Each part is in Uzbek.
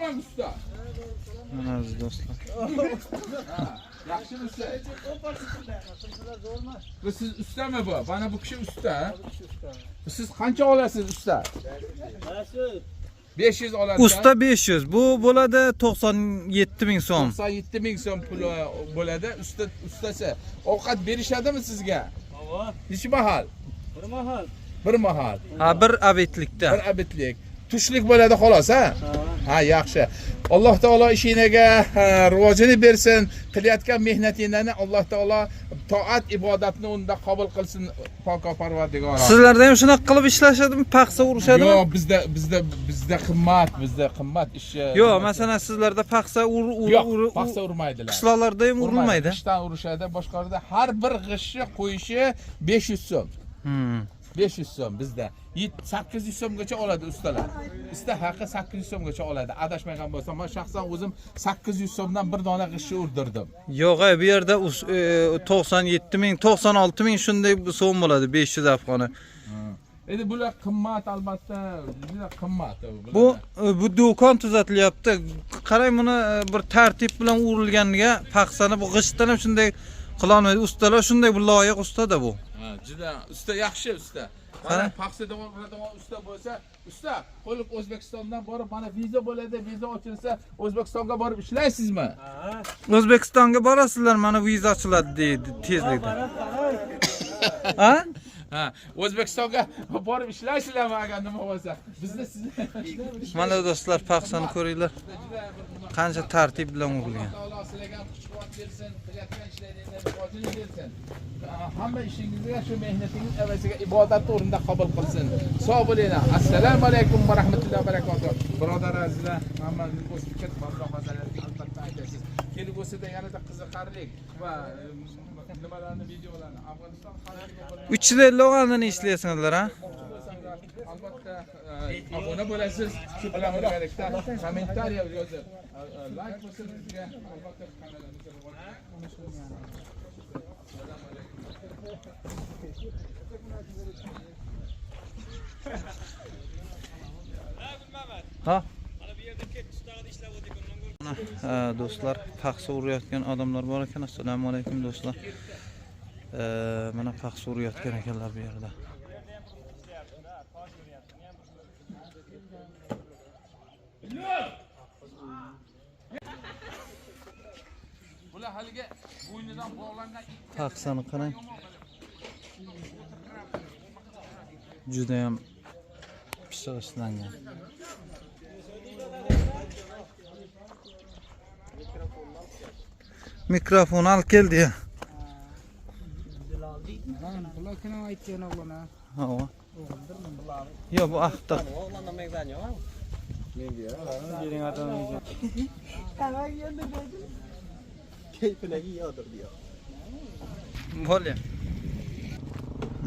Tamam usta. Mana aziz do'stlar. Yaxshimi usta? Bu siz ustami bu? Bana bu kishi usta. Siz qancha olasiz usta? 500 olasiz. Usta 500. Bu bo'ladi 97 ming so'm. 97 ming so'm puli bo'ladi. Ustasi ovqat berishadimi sizga? Necha mahal? Bir mahal. Ha, bir abitlikda. Bir abitlik. Tushlik bo'ladi xolos, ha? Ha, yaxshi. Alloh taolo ishingizga rivojini bersin. Qilayotgan mehnatingizni Alloh taolo toat ibodatni unda qabul qilsin. Pok Parvardigor. Sizlarda ham shunaqa qilib ishlashadimi? Paxsa urishadimi? Yo'q, bizda qimmat ish. Yo'q, masalan sizlarda paxsa paxsa urmaydilar. Qishloqlarda ham urilmaydi. Qishdan urishadi, boshqalarda har bir g'ishni qo'yishi 500 so'm. 500 so'm bizda. 800 so'mgacha oladi ustalar. Usta haqi 800 so'mgacha oladi. Adashmagan bo'lsam, men shaxsan o'zim 800 so'mdan bir dona g'ishni urdirdim. Yo'q, bu yerda 97 ming, 96 ming shunday so'm bo'ladi 500 afg'oni. Endi bular qimmat albatta, juda qimmat. Bu do'kon tuzatilyapti. Qarang, buni bir tartib bilan urilganiga paxsani bu g'ishtdan ham shunday qila olmaydi. Ustalar shunday bir loyiq ustada bu. Juda usta yaxshi usta. Mana paxsada usta bo'lsa, usta qo'lib O'zbekistondan borib, mana viza bo'ladi, viza ochilsa O'zbekistonga borib ishlaysizmi? O'zbekistonga borasizlar, mana viza ochiladi deydi tezlikda. Ha? Ha, O'zbekistonga borib ishlaysizlarmi agar nima bo'lsa? Bizda siz Mana do'stlar, paxsani ko'ringlar. Qancha tartib bilan urilgan. Alloh sizlarga kuch-quvvat bersin, qilayotgan ishlaringizga rivojini bersin. Hamma ishingizga shu mehnatingiz evaziga ibodat o'rinda qabul qilsin. Sog' bo'linglar. Assalomu alaykum va rahmatullohi va barakatuh. Birodar azizlar, hammangiz o'z fikr va mulohazalaringizni albatta aytasiz. Kelgusida yanada qiziqarli va nimalarni videolarni Afg'oniston xalqiga 350 o'g'andan ishlayapsizlar, ha? albatta obuna bo'lasiz. Shu bilan birgalikda kommentariy yozib, like bosib bizga albatta kanalimizni Ha? Do'stlar, paxsa urayotgan odamlar bor ekan. Assalomu alaykum do'stlar. Mana paxsa urayotgan ekanlar bu yerda. Bular haliga bo'ynidan bog'langan Paxsani qarang. Juda ham pishiq ishlangan. Mikrofon al keldi ya. Bularkini aytgan o'g'lana. Ha. Yo'q, bu ahda. O'g'lana megdanyo. Menga. Bering adamga. Qanaqa endi dedi. Keyfilagi yodir diyor. Bo'lya.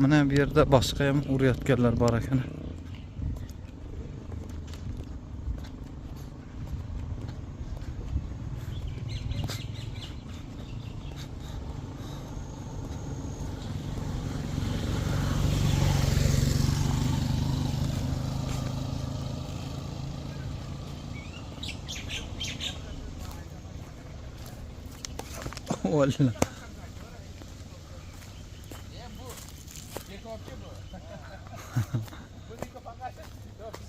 Mana bu yerda boshqa ham urayotganlar bor ekan. Valla.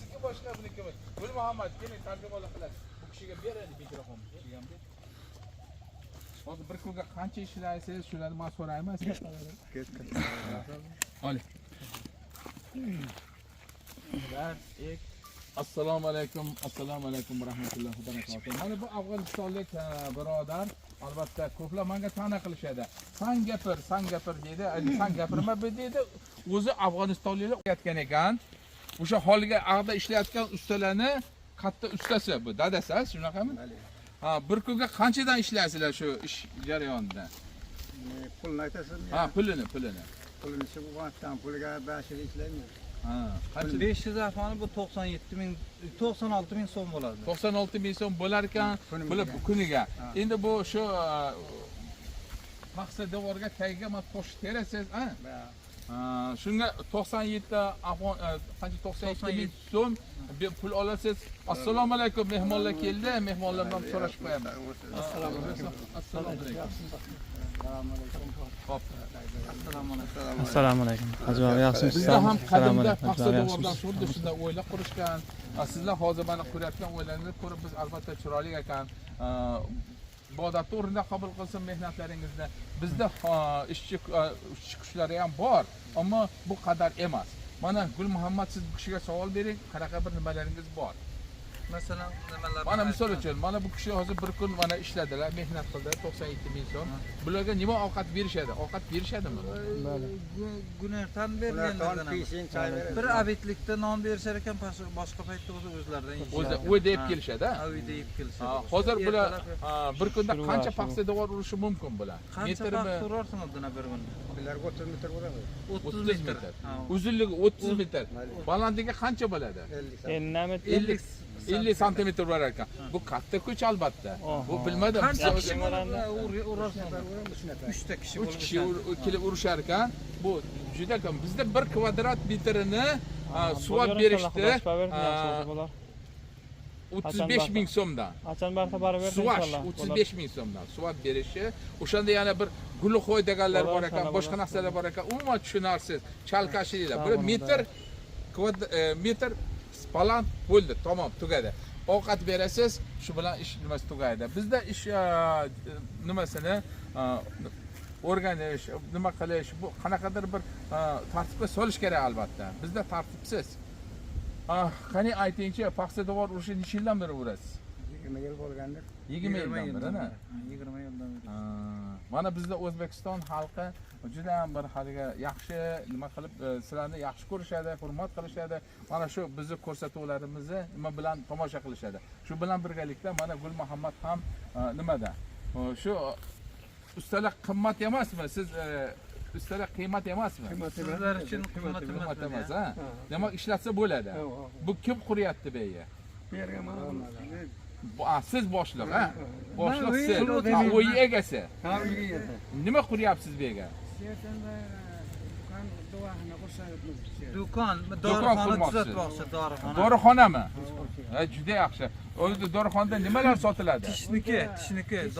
Bizga boshqa buniki bor. Gul Muhammad, keling tarjimon qilasiz. Bu kishiga beradi mikrofon. Hozir bir kunga qancha ishlaysiz, shularni men so'rayman. Oling. Assalomu alaykum va rahmatullohi va barakatuh. Mana bu afg'onistonlik birodar, albatta ko'plar menga ta'na qilishadi. San gapir deydi. San gapirma bu deydi. O'zi afg'onistonliklar o'tgan ekan. O'sha holiga ag'da ishlayotgan ustalarni katta ustasi bu. Dadasi, shunaqami? Ha, bir kunga qanchadan ishlaysizlar shu ish jarayonida? Pulni aytasizmi? Ha, pulini. Pulini shu vaqtdan puliga bashir ishlaymiz. Ha, qancha? 500 afg'oni bu 96 ming so'm bo'ladi. 96 ming so'm bo'lar ekan kuniga. Endi bu shu paxsa devorga tagiga men qo'shib berasiz, ha? Shunga 97 afg'on qancha 97 ming so'm pul olasiz. Assalomu alaykum, mehmonlar keldi. Mehmonlardan so'rashib qo'yaman. Assalomu alaykum. Hop. Assalomu alaykum. Hajji baba, yaxshimisiz? Bizda ham qadimda paxta dovondan xuddi shunday o'ylab qurishgan. Sizlar hozir mana qurayotgan o'ylaringizni ko'rib biz albatta chiroyli ekan. Ibodatni o'rnida qabul qilsin mehnatlaringizni. Bizda ishchi kuchlari ham bor, ammo bu qadar emas. Mana Gul Muhammad, siz bu kishiga savol bering, qanaqa bir nimalaringiz bor? Masalan, nimalar? Mana misol uchun, mana bu kishi hozir bir kun mana ishladilar, mehnat qildi, 97 ming so'm. Bularga nima ovqat berishadi? Ovqat berishadimi? Gunertan berganlardan bir abitlikda non berishar ekan, boshqa paytda o'zlaridan yeyishadi. O'zi deb kelishadi. Uy deb kelishadi. Hozir bular bir kunda qancha paxta devor urishi mumkin bular? Qancha paxta urarsin o'dana bir kunda? Bularga 30 metr bo'ladi. 30 metr. Uzunligi 30 metr. Balandligi qancha bo'ladi? 50 santimetr bo'lar ekan. Bu katta kuch albatta. Bu bilmadim. Qancha kishi urarsin? 3 ta kishi 3 kishi kelib urishar ekan. Bu juda kam. Bizda 1 kvadrat metrini suvab berishdi. 35 ming so'mdan. Qachon barcha barib berdi Suvash inshaalloh. 35 ming so'mdan suvab berishi. O'shanda yana bir gulxo'y deganlar bor ekan, boshqa narsalar bor ekan. Umuman tushunarsiz, chalkashliklar. Bir metr baland bo'ldi, tamom, tugadi. Ovqat berasiz, shu bilan ish nimasi tugaydi. Bizda ish nimasini o'rganish, nima qilish, bu qanaqadir bir tartibga solish kerak albatta. Bizda tartibsiz. Qani aytingchi, paxta devor urishi necha yildan beri urasiz? 20 yil bo'lgandir. 20 yildan beri, 20 yildan beri. Mana bizda O'zbekiston xalqi juda ham bir haliga yaxshi nima qilib sizlarni yaxshi ko'rishadi, hurmat qilishadi. Mana shu bizni ko'rsatuvlarimizni nima bilan tomosha qilishadi. Shu bilan birgalikda mana Gul Muhammad ham nimada? Shu ustalar qimmat emasmi? Siz ustalar qiymat emasmi? Sizlar uchun qimmat emas, ha? Demak ishlatsa bo'ladi. Bu kim quryapti bu yerga? Bergan mana. Siz boshliq, ha? Boshliq siz. Uy egasi. Ha, uyga yedi. Nima quryapsiz bu yerga? Do'kon, Do'kon dorixona qurmoqchi. tuzatmoqchi, dorixona. Dorixonami? Juda yaxshi. O'zi dorixonada nimalar sotiladi? Tishniki,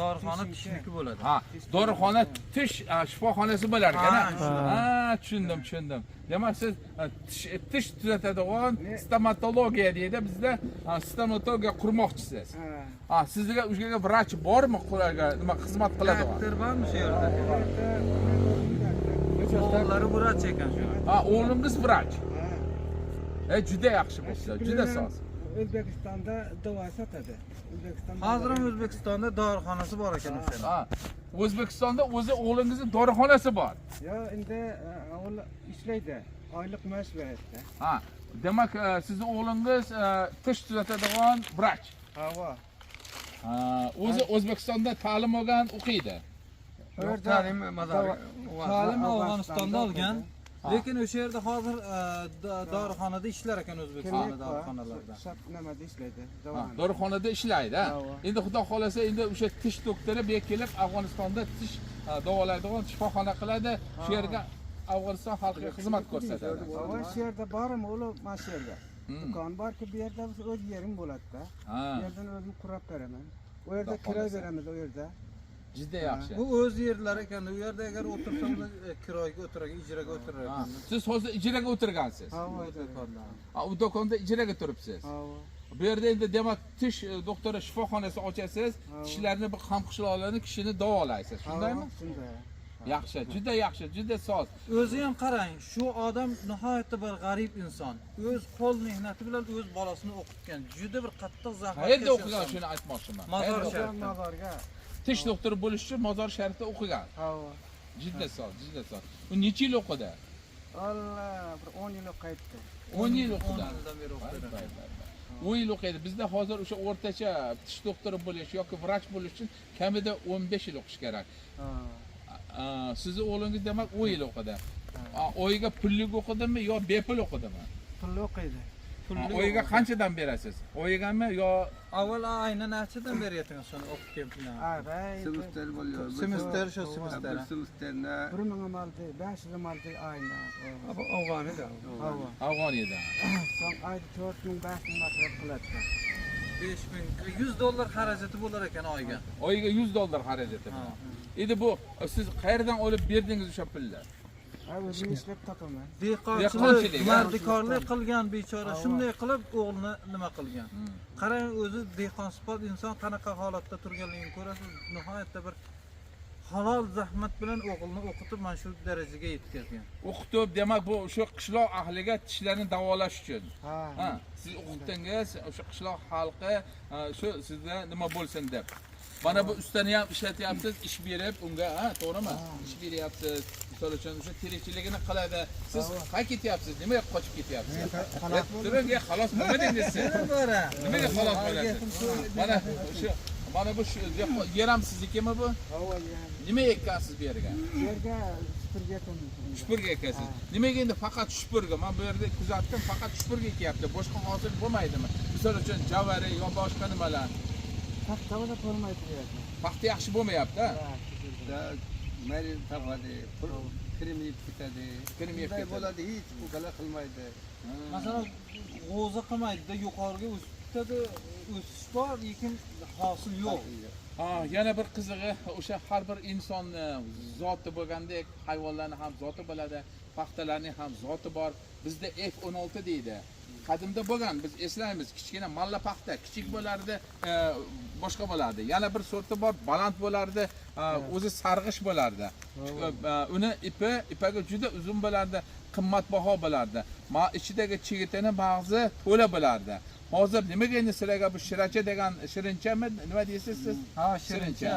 dorixona tishniki bo'ladi. Ha, dorixona tish shifoxonasi bo'lar ekan. Ha, tushundim. Demak siz tish tuzatadigan stomatologiya deydi bizda, stomatologiya qurmoqchisiz. Ha, sizga o'shaga vrach bormi, nima xizmat qiladigan? Doktor bormi shu yerda? O'g'illari vrach ekan shu. Ha, o'g'lingiz vrach. Juda yaxshi bo'lsa, juda soz. O'zbekistonda davo sotadi. Hozir ham O'zbekistonda dorixonasi bor ekan o'sha. Ha, O'zbekistonda o'zi o'g'lingizning dorixonasi bor. Yo, endi o'g'il ishlaydi. Oylik maosh beradi. Ha, demak sizning o'g'lingiz tish tuzatadigan vrach. Ha, o'zi O'zbekistonda ta'lim olgan, o'qiydi. ta'lim Afg'onistonda olgan. Lekin o'sha yerda hozir dorixonada ishlar ekan O'zbekistonda dorixonalarda. Nimada ishlaydi? Dorixonada ishlaydi. Endi xudo xolasa endi o'sha tish doktori bu yerga kelib Afg'onistonda tish davolaydigan shifoxona qiladi. Shu yerga Afg'oniston xalqiga xizmat ko'rsatadi. Shu yerda bormi, o'g'lim mana shu yerda. Do'kon borki, bu yerda o'z yerim bo'ladi-da. Bu yerdan o'zim qurib beraman. U yerda kira beramiz, u yerda. Juda yaxshi. Bu o'z yerlari ekan. U yerda agar o'tirsangiz kiroyaga o'tirasiz, ijaraga o'tirasiz. Siz hozir ijaraga o'tirgansiz. U do'konda ijaraga turibsiz. Bu yerda endi demak tish doktori shifoxonasi ochasiz, tishlarni bir hamqishloqlarni kishini davolaysiz. Shundaymi? Shunday. Yaxshi, juda yaxshi, juda soz. O'zi ham qarang, shu odam nihoyatda bir g'arib inson. O'z qo'l mehnati bilan o'z bolasini o'qitgan. Juda bir qattiq zahmat. Qayerda o'qigan shuni aytmoqchiman. Mozorga. Tish doktori bo'lish uchun Mozor Sharifda o'qigan. Juda soz. U necha yil o'qidi? Allah, bir 10 yil o'qiydi. 10 yil o'qidi. 10 yildan beri o'qiydi. 10 yil o'qiydi. Bizda hozir o'sha o'rtacha tish doktori bo'lish yoki vrach bo'lish uchun kamida 15 yil o'qish kerak. Sizni o'g'lingiz demak 10 yil o'qidi. Oyiga pullik o'qidimi yo bepul o'qidimi? Pulli o'qiydi. pulli. Oyiga qanchadan berasiz? Oyigami yo avval aynan nechadan beryapsiz shuni o'qib bilan? Semester bo'lyapti. Semester shu semester. Semesterni 1000 maldi, 500 maldi ayna. Afg'onida. Afg'oniyadan. Son ayda 4000, 5000 masraf qiladi. 5000 $100 xarajati bo'lar ekan oyga. Oyiga $100 xarajati bor. Endi bu siz qayerdan olib berdingiz o'sha pulni? O'zim ishlab topaman. Dehqonchilik, mardikorlik qilgan bechora shunday qilib o'g'lini nima qilgan. Qarang o'zi dehqon sifat inson qanaqa holatda turganligini ko'rasiz. Nihoyatda bir halol zahmat bilan o'g'lini o'qitib mana shu darajaga yetkazgan. O'qitib, demak bu o'sha qishloq ahliga tishlarni davolash uchun. Ha. Siz o'qitdingiz, o'sha qishloq xalqi shu sizga nima bo'lsin deb. Mana bu ustani ham ishlatyapsiz, ish berib unga, to'g'rimi? Ish beryapsiz. Misol uchun o'sha tirikchiligini qiladi. Siz qayerga ketyapsiz? Nimaga qochib ketyapsiz? Turanga xalos bo'lmadingiz siz. Nimaga xalos bo'lasiz? Mana bu yer ham siznikimi bu? Nima ekkansiz bu yerga? Yerga supurga qo'ydim. Shupurga ekasiz. Nimaga endi faqat shupurga? Men bu yerda kuzatdim, faqat shupurga ekyapti. Boshqa hosil bo'lmaydimi? Misol uchun javari yo boshqa nimalar? Paxtavada bo'lmaydi yerda. Paxta yaxshi bo'lmayapti-a? Meri topadi, kirim yeb ketadi. Kirim yeb ketadi. Bo'ladi, hech bu gala qilmaydi. Masalan, g'o'za qilmaydi-da, yuqoriga o'sib ketadi, o'sish bor, lekin hosil yo'q. Yana bir qizig'i, o'sha har bir insonni zoti bo'lgandek, hayvonlarning ham zoti bo'ladi, paxtalarning ham zoti bor. Bizda F16 deydi. Qadimda bo'lgan, biz eslaymiz, kichkina malla paxta, kichik bo'lardi, boshqa bo'lardi. Yana bir sorti bor, baland bo'lardi, o'zi sarg'ish bo'lardi. Uni ipaga juda uzun bo'lardi, qimmatbaho bo'lardi. Ichidagi chigitini mag'zi to'la bo'lardi. Hozir nimaga endi sizlarga bu shiracha degan shirinchami, nima deysiz siz? Ha, shirincha.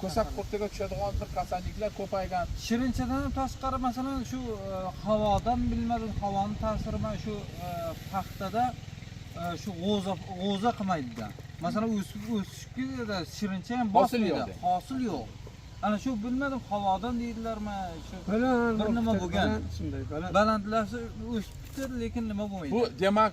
Ko'sak qurtiga tushadigan bir kasalliklar ko'paygan. Shirinchadan tashqari masalan shu havodan bilmadim, havoning ta'sirimi shu paxtada shu g'o'za qilmaydi-da. Masalan o'sishga shirincha ham bosmaydi, hosil yo'q. Ana shu bilmadim havodan deydilarmi, shu bir nima bo'lgan. Balandlasi o'sib ketadi, lekin nima bo'lmaydi. Bu demak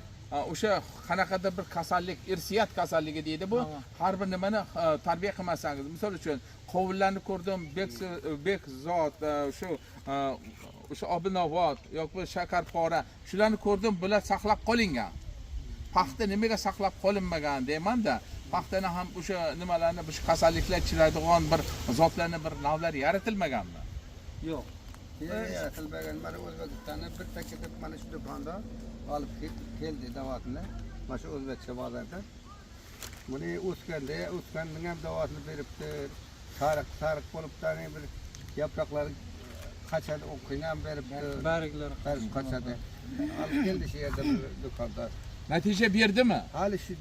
o'sha qanaqadir bir kasallik, irsiyat kasalligi deydi bu. Har bir nimani tarbiya qilmasangiz, misol uchun qovullarni ko'rdim, bek zot, o'sha obinovat yoki shakarpora, shularni ko'rdim, bular saqlab qolingan. Paxta nimaga saqlab qolinmagan deyman-da. Paxtani ham o'sha nimalarni, bu kasalliklar chiraydigan bir zotlarni bir navlar yaratilmaganmi? Yo'q. Yaratilmagan. Mana O'zbekistonda bir taklif mana shu do'konda olib keldi davatni. Mana shu o'zbekcha bozorda. Buni o'sganning ham davatini beribdi. Sariq bo'libdi, bir yaproqlari qachadi, o'qini ham beribdi. Barglar qachadi. Olib keldi shu yerda bir do'konda. Natija berdimi? Hali shu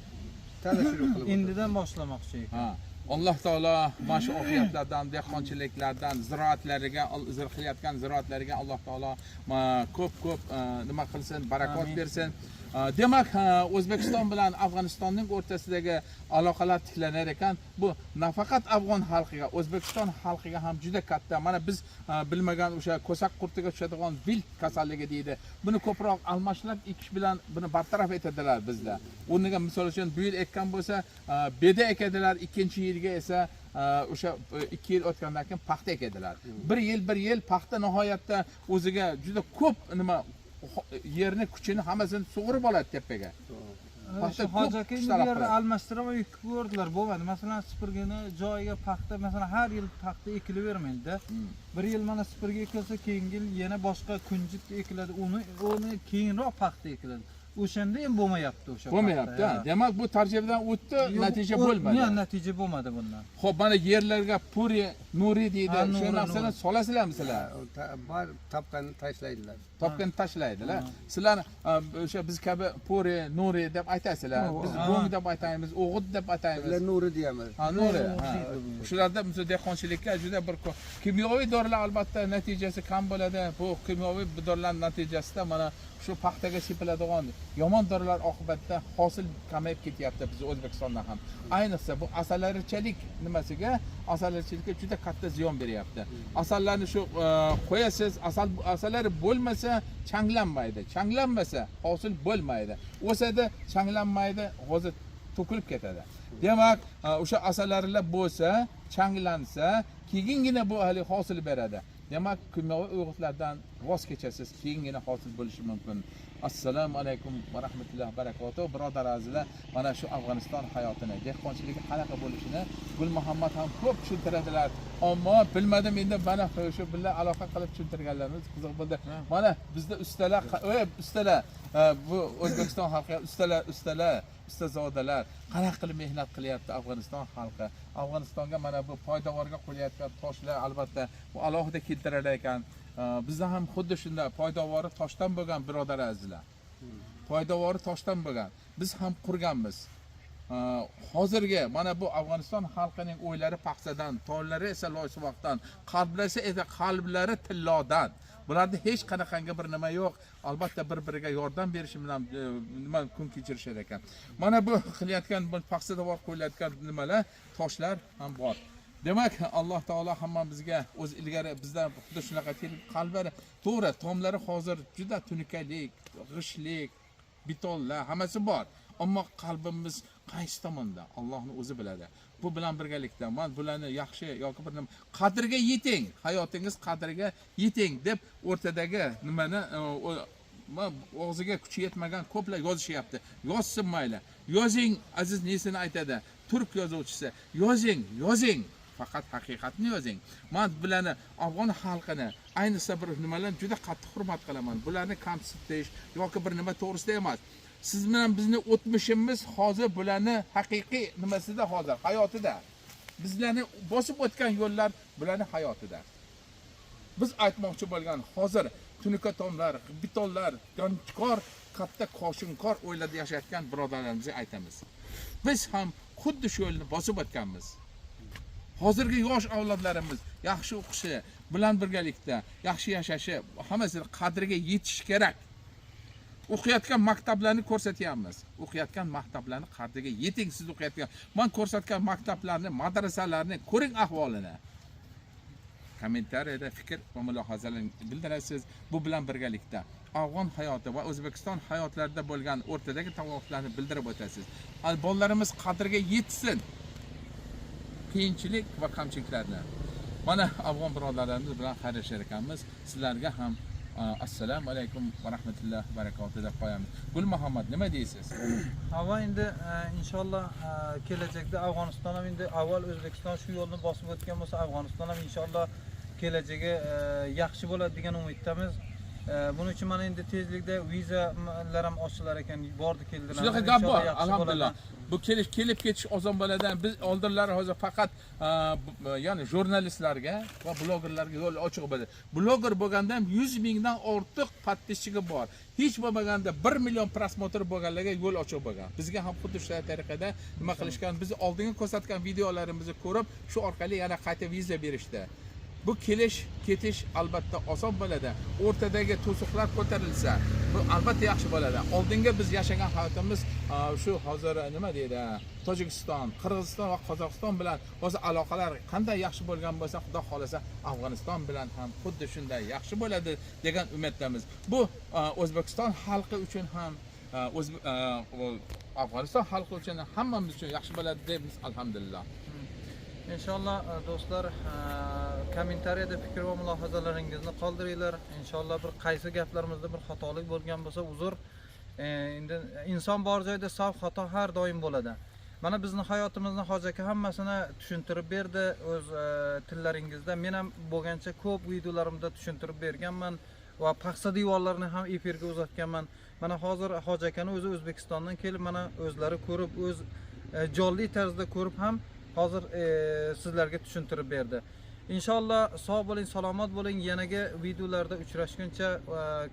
talashuvni qilib. Endidan boshlamoqchi ekan. Alloh taolo mana shu ofiyatlardan, dehqonchiliklardan, ziroatlariga, qilayotgan ziroatlariga Alloh taolo ko'p nima qilsin, barakot bersin. Demak, O'zbekiston bilan Afg'onistonning o'rtasidagi aloqalar tiklanar ekan. Bu nafaqat afg'on xalqiga, O'zbekiston xalqiga ham juda katta. Mana biz bilmagan o'sha ko'sak qurtiga tushadigan vilt kasalligi deydi. Buni ko'proq almashlab ekish bilan buni bartaraf etadilar bizda. O'rniga misol uchun bu yil ekkan bo'lsa, beda ekadilar, ikkinchi yilga esa o'sha 2 yil o'tgandan keyin paxta ekadilar. Bir yil paxta nihoyatda o'ziga juda ko'p nima yerni kuchini hammasini sug'urib oladi tepaga. Paxta hojaki bu yerda almashtirib ekib ko'rdilar, bo'lmadi. Masalan, supurgini joyiga paxta, masalan, har yil paxta ekilavermaydi-da. Bir yil mana supurgi ekilsa, keyingi yil yana boshqa kunjut ekiladi, uni keyinroq paxta ekiladi. O'shanda ham bo'lmayapti o'sha. Bo'lmayapti. Demak, bu tarjimadan o'tdi, natija bo'lmadi. Yo'q, natija bo'lmadi bundan. Xo'p, mana yerlarga puri, nuri deydi. Shu narsani solasizlarmi sizlar? Bor topganni tashlaydilar. Topgan tashlaydilar. Sizlar o'sha biz kabi puri, nuri deb aytasizlar. Biz go'ng deb aytamiz, o'g'it deb aytamiz. Bizlar nuri deyamiz. Nuri. Shularda biz dehqonchilikka juda bir kimyoviy dorilar albatta natijasi kam bo'ladi. Bu kimyoviy dorilar natijasida mana shu paxtaga sepiladigan yomon dorilar oqibatida hosil kamayib ketyapti biz O'zbekistonda ham. Ayniqsa bu asalarichilik nimasiga, asalarichilikka juda katta ziyon beryapti. Asallarni shu qo'yasiz, asalari bo'lmasa changlanmaydi. Changlanmasa hosil bo'lmaydi. O'sadi, changlanmaydi, hozir to'kilib ketadi. Demak, o'sha asalarilar bo'lsa, changlansa, keyingina bu hali hosil beradi. Demak, kimyoviy o'g'itlardan voz kechasiz, keyingina hosil bo'lishi mumkin. Assalomu alaykum va rahmatullohi va barakatuh. Birodar azizlar, mana shu Afg'oniston hayotini, dehqonchiligi qanaqa bo'lishini Gul Muhammad ham ko'p tushuntiradilar. Ammo bilmadim, endi mana shu bilan aloqa qilib tushuntirganlarimiz qiziq bo'ldi. Mana bizda ustalar, bu O'zbekiston xalqi ustazodalar qanaqa qilib mehnat qilyapti Afg'oniston xalqi. Afg'onistonga mana bu poydevorga qo'yayotgan toshlar albatta bu alohida keltirar ekan. Bizda ham xuddi shunday poydevori toshdan bo'lgan birodar azizlar. Poydevori toshdan bo'lgan. Biz ham qurganmiz. Hozirgi mana bu Afg'oniston xalqining o'ylari paxsadan, tollari esa loysuvoqdan, qalblari esa qalblari tillodan. Bularda hech qanaqangi bir nima yo'q. Albatta bir-biriga yordam berishi bilan nima kun kechirishar ekan. Mana bu qilayotgan bu paxsadavor qo'yilayotgan nimalar, toshlar ham bor. Demak, Alloh taolo hammamizga o'z ilgari bizdan xuddi shunaqa qalblari, to'g'ri, tomlari hozir juda tunikalik, g'ishlik, betonlar hammasi bor. Ammo qalbimiz qaysi tomonda? Allohning o'zi biladi. Bu bilan birgalikda men bularni yaxshi yoki bir nima qadriga yeting, hayotingiz qadriga yeting deb o'rtadagi nimani og'ziga kuchi yetmagan ko'plar yozishyapti. Yozsin mayli. Yozing, aziz nesini aytadi? Turk yozuvchisi. Yozing. Faqat haqiqatni yozing. Men bularni Afg'on xalqini ayniqsa bir nimalarni juda qattiq hurmat qilaman. Bularni kamsitish yoki bir nima to'g'risida emas. Siz bilan bizni o'tmishimiz hozir bularni haqiqiy nimasida hozir hayotida. Bizlarni bosib o'tgan yo'llar bularni hayotida. Biz aytmoqchi bo'lgan hozir tunuka tomlar, betonlar, jonchikor, katta qoshinkor o'ylada yashayotgan birodarlarimizga aytamiz. Biz ham xuddi shu yo'lni bosib o'tganmiz. Hozirgi yosh avlodlarimiz yaxshi o'qishi bilan birgalikda yaxshi yashashi hammasi qadriga yetish kerak. O'qiyotgan maktablarni ko'rsatyapmiz. O'qiyotgan maktablarni qadriga yeting siz o'qiyotgan. Men ko'rsatgan maktablarni, madrasalarni ko'ring ahvolini. Kommentariyada fikr va mulohazalarni bildirasiz. Bu bilan birgalikda Afg'on hayoti va O'zbekiston hayotlarida bo'lgan o'rtadagi tafovutlarni bildirib o'tasiz. Bolalarimiz qadriga yetsin. Qiyinchilik va kamchiliklarni. Mana Afg'on birodarlarimiz bilan xayrlashar ekanmiz. Sizlarga ham assalomu alaykum va rahmatullohi va barakatuh deb qo'yamiz. Gul Muhammad nima deysiz? Havo endi inshaalloh kelajakda Afg'oniston ham endi avval O'zbekiston shu yo'lni bosib o'tgan bo'lsa, Afg'oniston ham inshaalloh kelajagi yaxshi bo'ladi degan umiddamiz. Buning uchun mana endi tezlikda vizalar ham ochilar ekan, bordi keldilar. Shunaqa gap bor, alhamdulillah. Bu kelib ketish oson bo'ladi. Biz oldinlari hozir faqat ya'ni jurnalistlarga va blogerlarga yo'l ochiq bo'ladi. Bloger bo'lganda ham 100 mingdan ortiq podpischiga bor. Hech bo'lmaganda 1 million prosmotr bo'lganlarga yo'l ochiq bo'lgan. Bizga ham xuddi shu tariqada nima qilishgan, biz oldinga ko'rsatgan videolarimizni ko'rib, shu orqali yana qayta viza berishdi. Bu ketish albatta oson bo'ladi. O'rtadagi to'siqlar ko'tarilsa, bu albatta yaxshi bo'ladi. Oldinga biz yashagan hayotimiz shu hozir nima deydi? Tojikiston, Qirg'iziston va Qozog'iston bilan hozir aloqalar qanday yaxshi bo'lgan bo'lsa, Xudo xolasa Afg'oniston bilan ham xuddi shunday yaxshi bo'ladi degan umiddamiz. Bu O'zbekiston xalqi uchun ham Afg'oniston xalqi uchun hammamiz uchun yaxshi bo'ladi deymiz, alhamdulillah. İnşallah do'stlar, kommentariyada fikr va mulohazalaringizni qoldiringlar. İnşallah bir qaysi gaplarimizda bir xatolik bo'lgan bo'lsa uzr. Endi inson bor joyda sahv xato har doim bo'ladi. Mana bizning hayotimizni hozirgi hammasini tushuntirib berdi o'z tillaringizda. Men ham bo'lgancha ko'p videolarimda tushuntirib berganman va paxsa divorlarni ham efirga uzatganman. Mana hozir Hojakani o'zi O'zbekistondan kelib mana o'zlari ko'rib, o'z jonli tarzda ko'rib ham hozir sizlarga tushuntirib berdi. İnşallah sog' bo'ling, salomat bo'ling. Yanagi videolarda uchrashguncha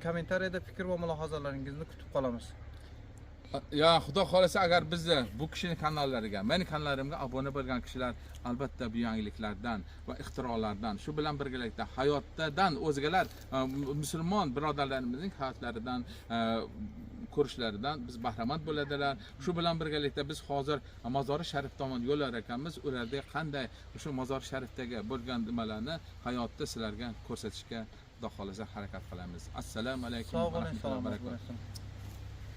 kommentariyada fikr va mulohazalaringizni kutib qolamiz. Ya Xudo xolasa agar bizni bu kishining kanallariga, meni kanallarimga obuna bo'lgan kishilar albatta bu yangiliklardan va ixtirolardan, shu bilan birgalikda hayotdan o'zgalar musulmon birodarlarimizning hayotlaridan ko'rishlaridan biz bahramand bo'ladilar. Shu bilan birgalikda biz hozir Mozori Sharif tomon yo'l olar ekanmiz. Ularda qanday o'sha Mozori Sharifdagi bo'lgan nimalarni hayotda sizlarga ko'rsatishga Xudo xolasa harakat qilamiz. Assalomu alaykum va rahmatullohi va barakatuh.